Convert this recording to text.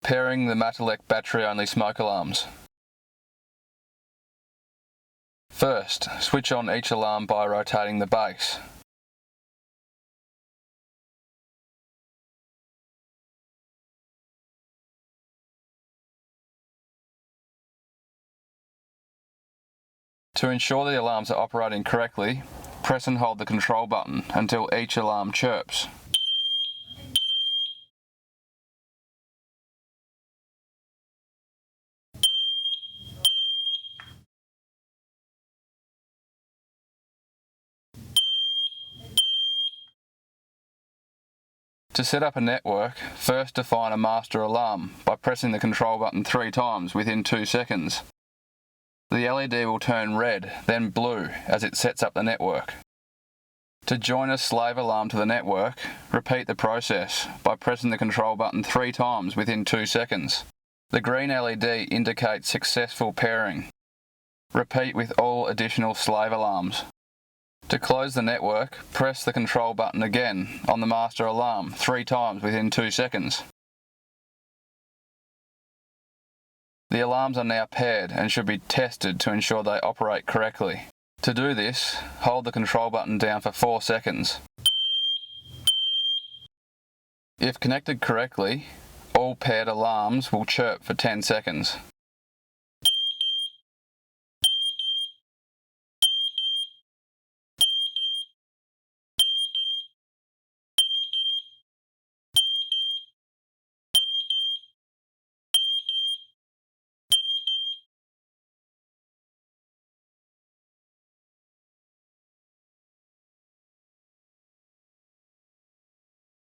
Pairing the MATelec battery-only smoke alarms. First, switch on each alarm by rotating the base. To ensure the alarms are operating correctly, press and hold the control button until each alarm chirps. To set up a network, first define a master alarm by pressing the control button 3 times within 2 seconds. The LED will turn red, then blue as it sets up the network. To join a slave alarm to the network, repeat the process by pressing the control button 3 times within 2 seconds. The green LED indicates successful pairing. Repeat with all additional slave alarms. To close the network, press the control button again on the master alarm 3 times within 2 seconds. The alarms are now paired and should be tested to ensure they operate correctly. To do this, hold the control button down for 4 seconds. If connected correctly, all paired alarms will chirp for 10 seconds.